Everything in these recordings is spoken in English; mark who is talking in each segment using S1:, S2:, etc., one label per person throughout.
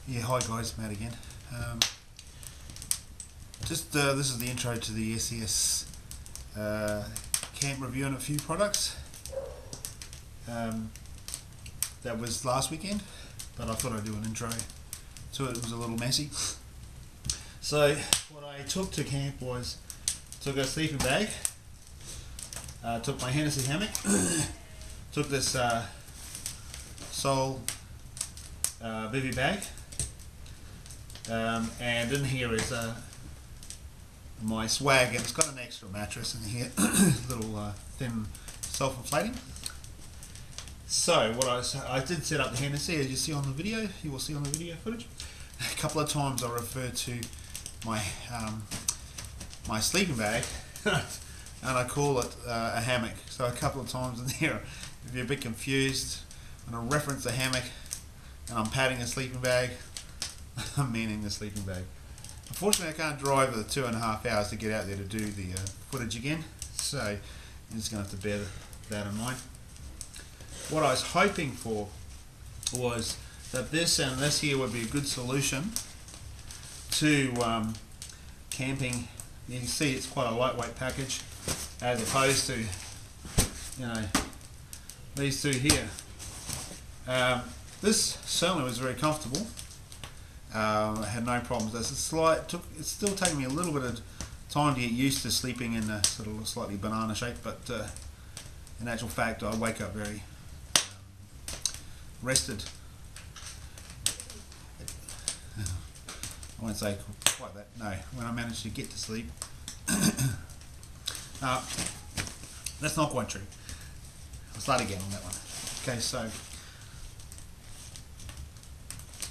S1: Yeah, hi guys, Matt again. This is the intro to the SES camp review on a few products. That was last weekend, but I thought I'd do an intro to it. It was a little messy. So what I took to camp was, took a sleeping bag, took my Hennesy hammock, took this Bivvy bag, and in here is my swag, and it's got an extra mattress in here, little thin self-inflating. So what I did set up the Hennesy, as you see on the video, you will see on the video footage. A couple of times I referred to my my sleeping bag, and I call it a hammock. So a couple of times in there, if you're a bit confused, when I reference the hammock and I'm patting a sleeping bag, I'm meaning the sleeping bag. Unfortunately, I can't drive the 2.5 hours to get out there to do the footage again, so you're just going to have to bear that in mind. What I was hoping for was that this and this here would be a good solution to camping. You can see it's quite a lightweight package as opposed to, these two here. This certainly was very comfortable. I had no problems. It's still taking me a little bit of time to get used to sleeping in a sort of slightly banana shape, but in actual fact I wake up very rested. I won't say quite that, no, when I manage to get to sleep. That's not quite true. I'll start again on that one. Okay, so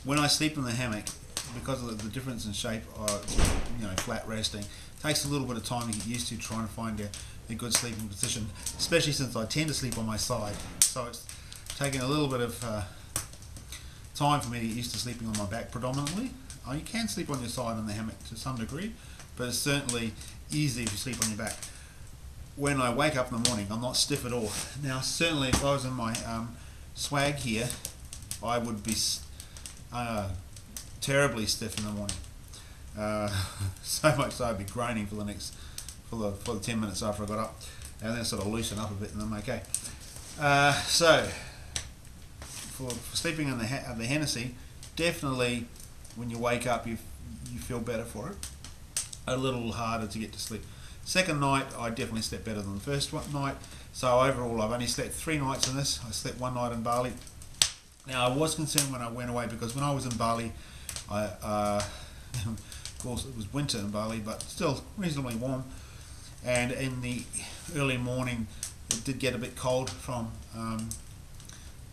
S1: when I sleep in the hammock, because of the difference in shape, flat resting, it takes a little bit of time to get used to trying to find a good sleeping position, especially since I tend to sleep on my side. So it's taking a little bit of time for me to get used to sleeping on my back predominantly. You can sleep on your side in the hammock to some degree, but it's certainly easy if you sleep on your back. When I wake up in the morning, I'm not stiff at all. Now, certainly if I was in my swag here, I would be terribly stiff in the morning. So much so I'd be groaning for the 10 minutes after I got up, and then sort of loosen up a bit and I'm okay. So for sleeping in the Hennesy, definitely when you wake up you feel better for it. A little harder to get to sleep. Second night I definitely slept better than the first night. So overall I've only slept 3 nights in this. I slept 1 night in Bali. Now I was concerned when I went away, because when I was in Bali, of course it was winter in Bali, but still reasonably warm, and in the early morning it did get a bit cold from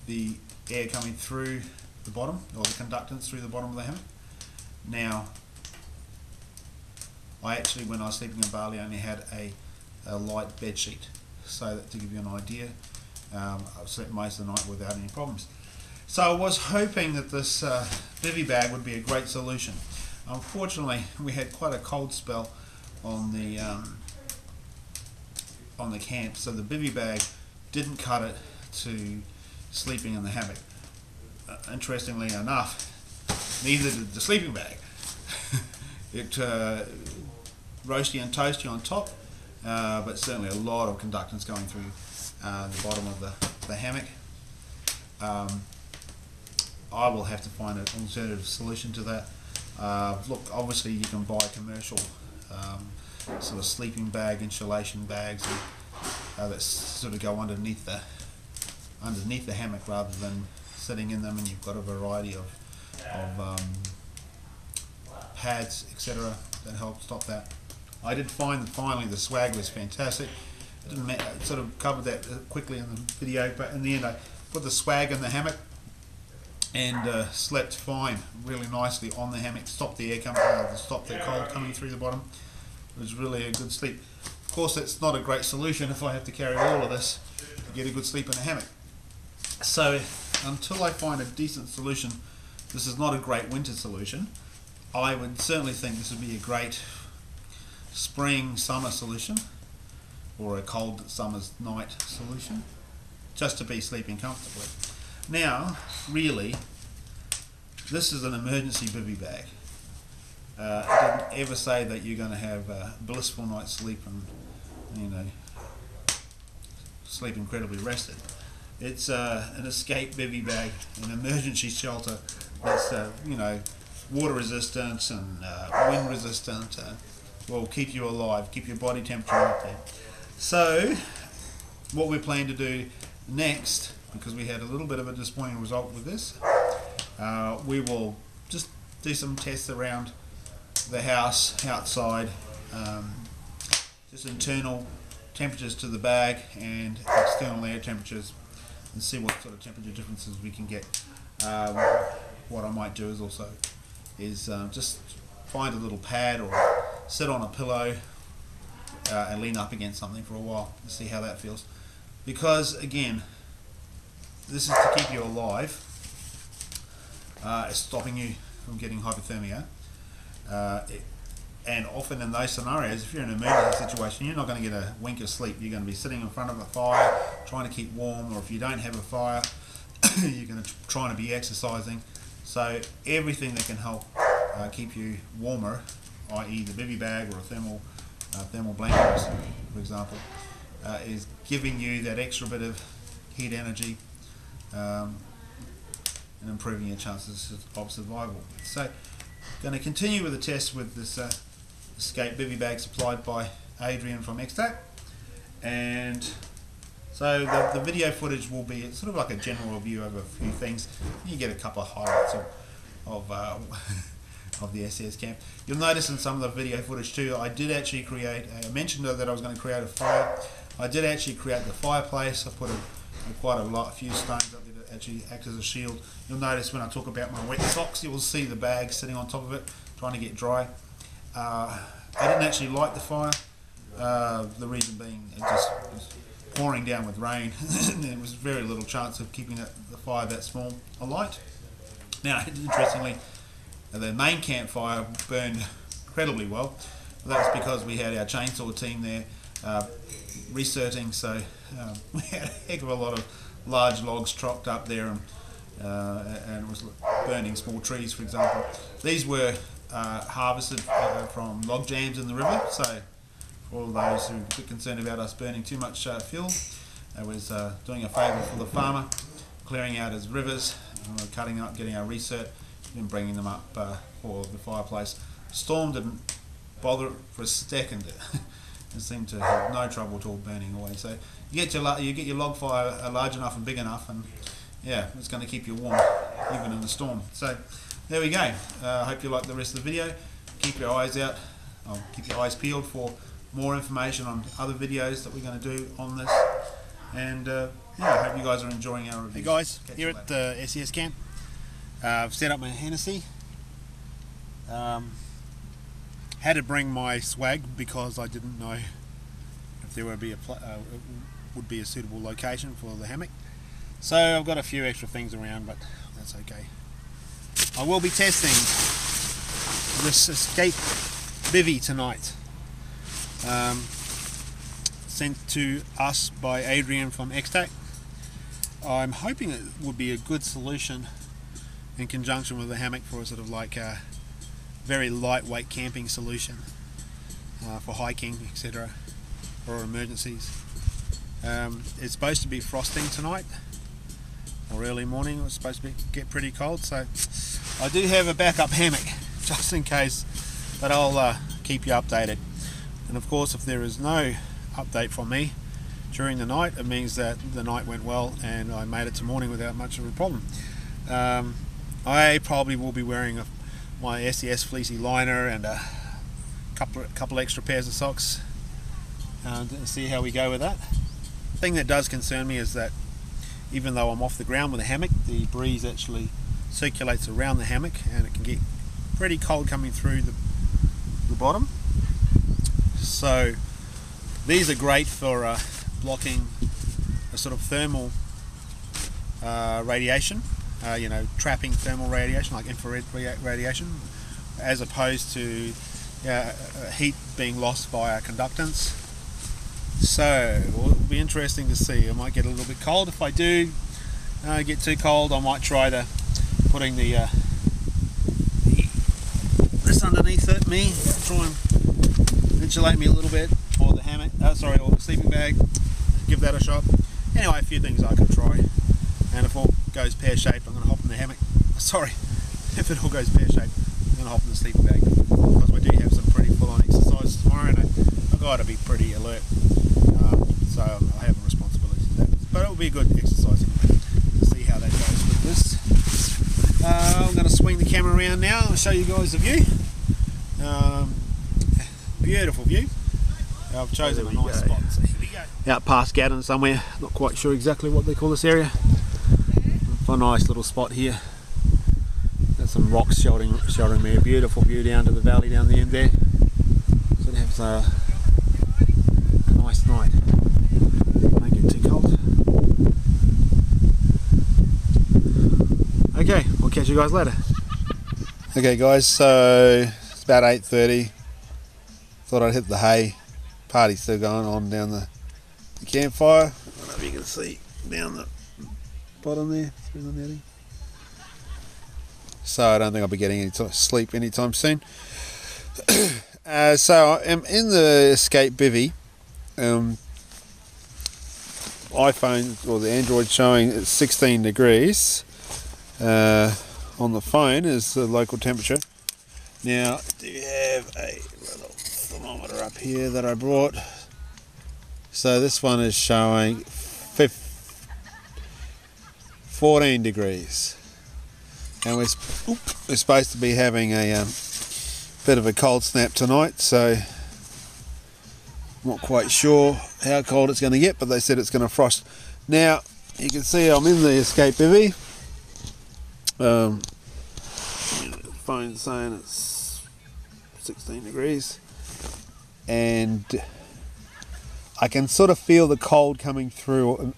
S1: the air coming through the bottom, or the conductance through the bottom of the hammock. Now I actually, when I was sleeping in Bali, only had a light bed sheet, so that, to give you an idea, I slept most of the night without any problems. So I was hoping that this Bivvy bag would be a great solution. Unfortunately, we had quite a cold spell on the camp, so the Bivvy bag didn't cut it to sleeping in the hammock. Interestingly enough, neither did the sleeping bag. It roasty and toasty on top, but certainly a lot of conductance going through the bottom of the hammock. I will have to find an alternative solution to that. Look, obviously you can buy commercial sort of sleeping bag insulation bags that sort of go underneath the hammock rather than sitting in them, and you've got a variety of pads, etc. that help stop that. I did find that finally the swag was fantastic. I sort of covered that quickly in the video, but in the end I put the swag in the hammock and slept fine, really nicely on the hammock. Stopped the air coming, stopped the cold coming through the bottom. It was really a good sleep. Of course, it's not a great solution if I have to carry all of this to get a good sleep in a hammock. So until I find a decent solution, this is not a great winter solution. I would certainly think this would be a great spring, summer solution, or a cold summer's night solution, just to be sleeping comfortably. Now, really, this is an emergency bivvy bag. It didn't ever say that you're going to have a blissful night's sleep and, you know, sleep incredibly rested. It's an escape bivvy bag, an emergency shelter that's you know, water resistant and wind resistant. Will keep you alive, keep your body temperature up there. So what we plan to do next, because we had a little bit of a disappointing result with this, we will just do some tests around the house, outside, just internal temperatures to the bag and external air temperatures, and see what sort of temperature differences we can get. What I might do is also just find a little pad or sit on a pillow and lean up against something for a while to see how that feels, because again, this is to keep you alive. It's stopping you from getting hypothermia, and often in those scenarios, if you're in an emergency situation, you're not going to get a wink of sleep. You're going to be sitting in front of a fire trying to keep warm, or if you don't have a fire, you're going to try to be exercising. So everything that can help keep you warmer, i.e. the bivvy bag or a thermal blanket, for example, is giving you that extra bit of heat energy and improving your chances of survival. So going to continue with the test with this escape bivvy bag supplied by Adrian from Extac, and so the video footage will be sort of like a general review of a few things. You get a couple of highlights of the SES camp. You'll notice in some of the video footage too, I did actually create, I mentioned that I was going to create a fire. I did actually create the fireplace. I put a few stones up there to actually act as a shield. You'll notice when I talk about my wet socks, you will see the bag sitting on top of it, trying to get dry. I didn't actually light the fire, the reason being it just was pouring down with rain and there was very little chance of keeping the fire that small alight. Now, interestingly, the main campfire burned incredibly well. That was because we had our chainsaw team there researching, so we had a heck of a lot of large logs trocked up there, and it was burning small trees, for example. These were harvested from log jams in the river, so for all those who are concerned about us burning too much fuel, it was doing a favour for the farmer, clearing out his rivers, cutting up, getting our recert, and bringing them up for the fireplace. Storm didn't bother it for a second. It seemed to have no trouble at all burning away. So you get your log fire large enough and big enough, and yeah, it's going to keep you warm even in the storm. So there we go. I hope you like the rest of the video. Keep your eyes out. Keep your eyes peeled for more information on other videos that we're going to do on this. And yeah, I hope you guys are enjoying our reviews. Hey guys, here at the SES camp. I've set up my Hennesy. Had to bring my swag because I didn't know if there would be a suitable location for the hammock. So I've got a few extra things around, but that's okay. I will be testing this escape bivvy tonight. Sent to us by Adrian from Extac. I'm hoping it would be a good solution in conjunction with the hammock for a sort of like a very lightweight camping solution for hiking, etc., or emergencies. It's supposed to be frosting tonight or early morning. It's supposed to get pretty cold, so I do have a backup hammock just in case, but I'll keep you updated. And of course, if there is no update from me during the night, it means that the night went well and I made it to morning without much of a problem. I probably will be wearing my SES fleecy liner and a couple extra pairs of socks to see how we go with that. The thing that does concern me is that even though I'm off the ground with a hammock, the breeze actually circulates around the hammock and it can get pretty cold coming through the bottom. So these are great for blocking a sort of thermal radiation, you know, trapping thermal radiation like infrared radiation, as opposed to heat being lost via conductance. So it'll be interesting to see. It might get a little bit cold. If I do get too cold, I might try putting the underneath me, try and insulate me a little bit, or the hammock, or the sleeping bag, give that a shot. Anyway, a few things I can try, and if all goes pear-shaped, I'm going to hop in the hammock. Sorry, if it all goes pear-shaped, I'm going to hop in the sleeping bag, because we do have some pretty full-on exercise tomorrow, and I've got to be pretty alert, so I have a responsibility to that. But it will be a good exercise to see how that goes with this. I'm going to swing the camera around now and show you guys the view. Beautiful view. I've chosen a nice spot, so here we go. Out past Gaddon somewhere, not quite sure exactly what they call this area. A nice little spot here. Got some rocks sheltering me, a beautiful view down to the valley down the end there. So it has a nice night. Don't get too cold. Okay, we'll catch you guys later. Okay guys, so it's about 8:30. Thought I'd hit the hay. Party's still going on down the campfire. I don't know if you can see down the bottom there through the netting. So I don't think I'll be getting any sleep anytime soon. So I'm in the Escape Bivvy. iPhone or the Android showing it's 16 degrees. On the phone is the local temperature. Now, I do have a little thermometer up here that I brought. So this one is showing 14 degrees. And we're supposed to be having a bit of a cold snap tonight, so I'm not quite sure how cold it's going to get, but they said it's going to frost. Now, you can see I'm in the Escape Bivvy. Phone's saying it's 16 degrees, and I can sort of feel the cold coming through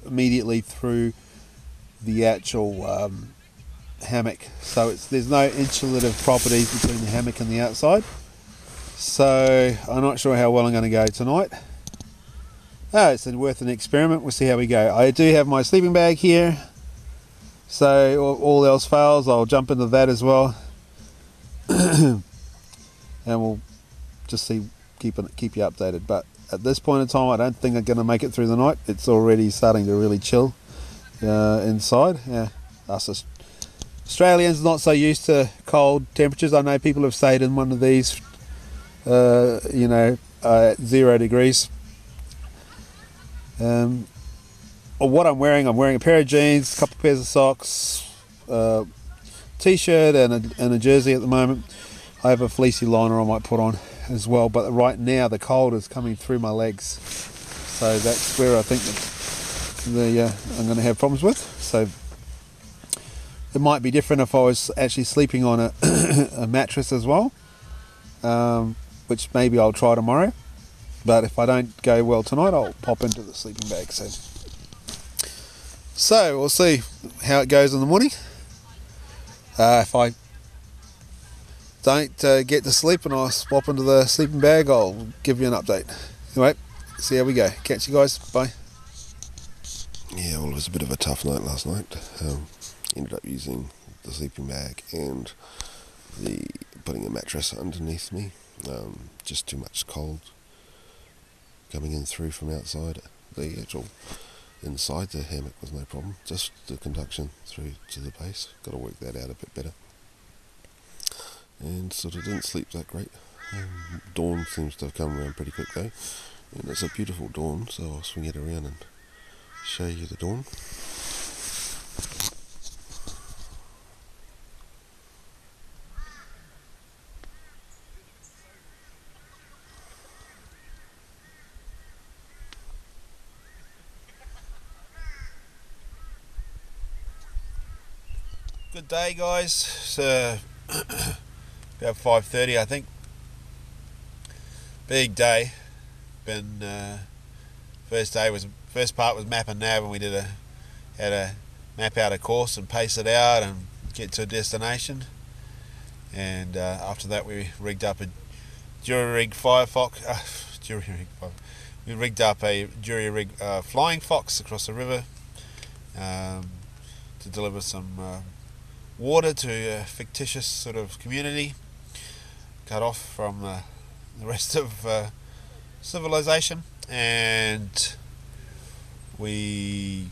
S1: immediately through the actual hammock. So there's no insulative properties between the hammock and the outside. So I'm not sure how well I'm going to go tonight. It's worth an experiment. We'll see how we go. I do have my sleeping bag here. So all else fails, I'll jump into that as well, and we'll just keep you updated. But at this point in time, I don't think I'm going to make it through the night. It's already starting to really chill inside. Yeah, us Australians not so used to cold temperatures. I know people have stayed in one of these, 0 degrees. What I'm wearing a pair of jeans, a couple of pairs of socks, t-shirt and a jersey at the moment. I have a fleecy liner I might put on as well, but right now the cold is coming through my legs, so that's where I think I'm going to have problems with. So it might be different if I was actually sleeping on a mattress as well, which maybe I'll try tomorrow. But if I don't go well tonight, I'll pop into the sleeping bag. So we'll see how it goes in the morning. If I don't get to sleep and I swap into the sleeping bag, I'll give you an update. Anyway, see how we go. Catch you guys. Bye.
S2: Yeah, well, it was a bit of a tough night last night. Ended up using the sleeping bag and putting a mattress underneath me. Just too much cold coming in through from outside. The actual inside the hammock was no problem, just the conduction through to the base. Got to work that out a bit better, and sort of didn't sleep that great. Dawn seems to have come around pretty quick though, and it's a beautiful dawn, so I'll swing it around and show you the dawn.
S1: Good day, guys. It's about 5:30, I think. Big day. First part was map and nav, and we had a map out a course and pace it out and get to a destination. And after that, we rigged up a jury-rig Firefox. We rigged up a jury-rig Flying Fox across the river to deliver some
S3: water to a fictitious sort of community, cut off from the rest of civilization, and we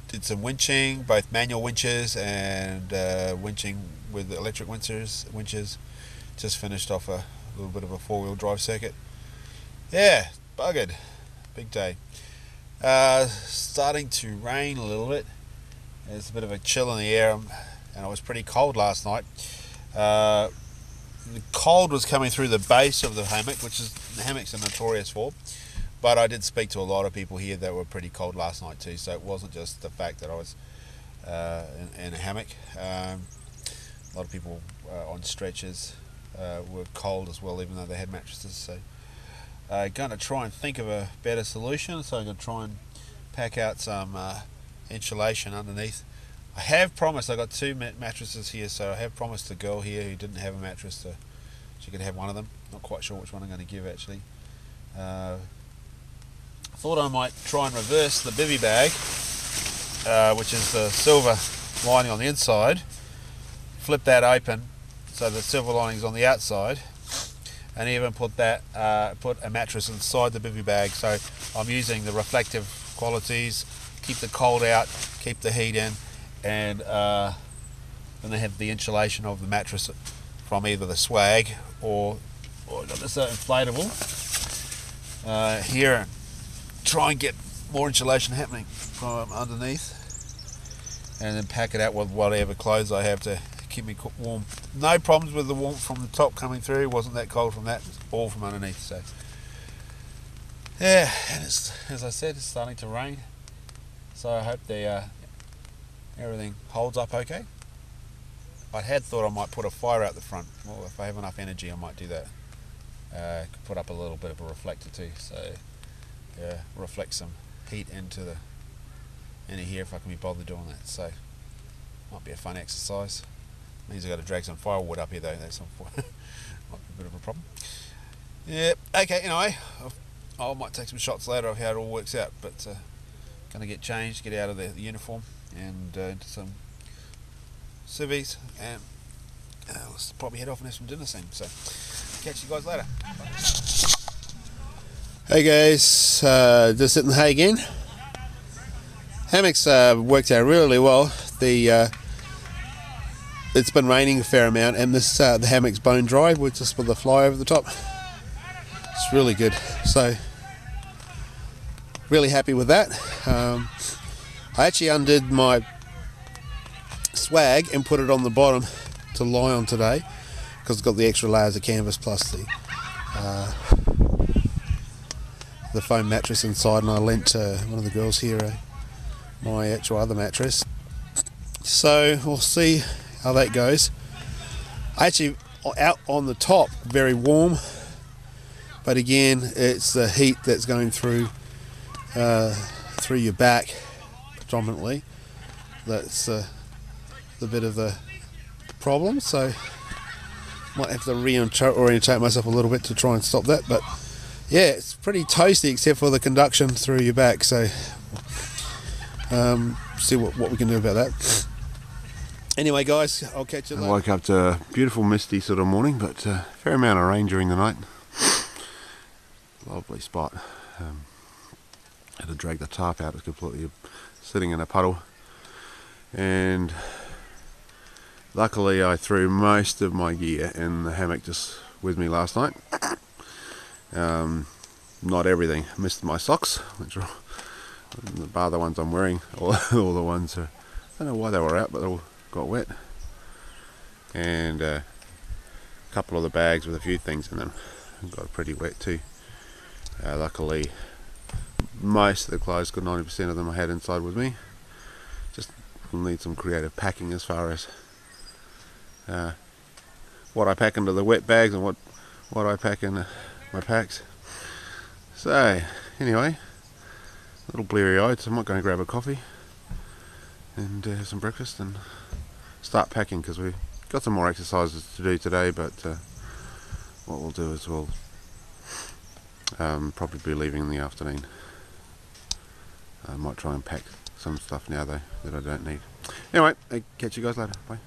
S3: did some winching, both manual winches and winching with electric winches. Just finished off a little bit of a 4-wheel drive circuit. Yeah, buggered. Big day. Starting to rain a little bit. There's a bit of a chill in the air, and it was pretty cold last night. The cold was coming through the base of the hammock, which is the hammocks are notorious for. But I did speak to a lot of people here that were pretty cold last night too, so it wasn't just the fact that I was in a hammock. A lot of people on stretchers were cold as well, even though they had mattresses. So I'm going to try and think of a better solution. So I'm going to try and pack out some insulation underneath. I have promised, I got 2 mattresses here, so I have promised the girl here who didn't have a mattress she could have one of them. Not quite sure which one I'm going to give actually. Thought I might try and reverse the Bivvy bag, which is the silver lining on the inside, flip that open so the silver lining is on the outside, and even put a mattress inside the Bivvy bag. So I'm using the reflective qualities, keep the cold out, keep the heat in, and then they have the insulation of the mattress from either the swag or got this inflatable here. Try and get more insulation happening from underneath, and then pack it out with whatever clothes I have to keep me warm. No problems with the warmth from the top coming through. It wasn't that cold from that, it's all from underneath. So yeah, and it's, as I said, it's starting to rain, so I hope everything holds up okay. I had thought I might put a fire out the front. Well, if I have enough energy I might do that. Could put up a little bit of a reflector too, so reflect some heat into here if I can be bothered doing that. So might be a fun exercise. Means I've got to drag some firewood up here though. That's might be a bit of a problem. Yeah. Okay. Anyway, I might take some shots later of how it all works out. But gonna get changed, get out of the uniform, and into some civvies, and let's probably head off and have some dinner soon. So catch you guys later. Bye.
S1: Hey guys, just hitting the hay again. Hammocks worked out really well. It's been raining a fair amount, and the hammock's bone dry with just with the fly over the top. It's really good. So really happy with that. I actually undid my swag and put it on the bottom to lie on today because it's got the extra layers of canvas plus the foam mattress inside, and I lent one of the girls here my actual other mattress. So we'll see how that goes. Actually, out on the top, very warm, but again, it's the heat that's going through your back predominantly. That's the bit of the problem. So might have to reorientate myself a little bit to try and stop that. But yeah, it's pretty toasty except for the conduction through your back. So see what we can do about that. Anyway guys, I'll catch you later.
S2: I woke up to a beautiful misty sort of morning, but a fair amount of rain during the night. Lovely spot. Had to drag the tarp out, it's completely sitting in a puddle. And luckily I threw most of my gear in the hammock just with me last night. Not everything. Missed my socks, which are bar the ones I'm wearing, all the ones I don't know why they were out, but they all got wet. And a couple of the bags with a few things in them got pretty wet too. Luckily most of the clothes, got 90% of them I had inside with me. Just will need some creative packing as far as what I pack into the wet bags and what I pack in my packs. So anyway, a little bleary eyed, so I'm not going to grab a coffee and have some breakfast and start packing, because we've got some more exercises to do today. But what we'll do is we'll probably be leaving in the afternoon. I might try and pack some stuff now though that I don't need.
S4: Anyway, I'll catch you guys later. Bye.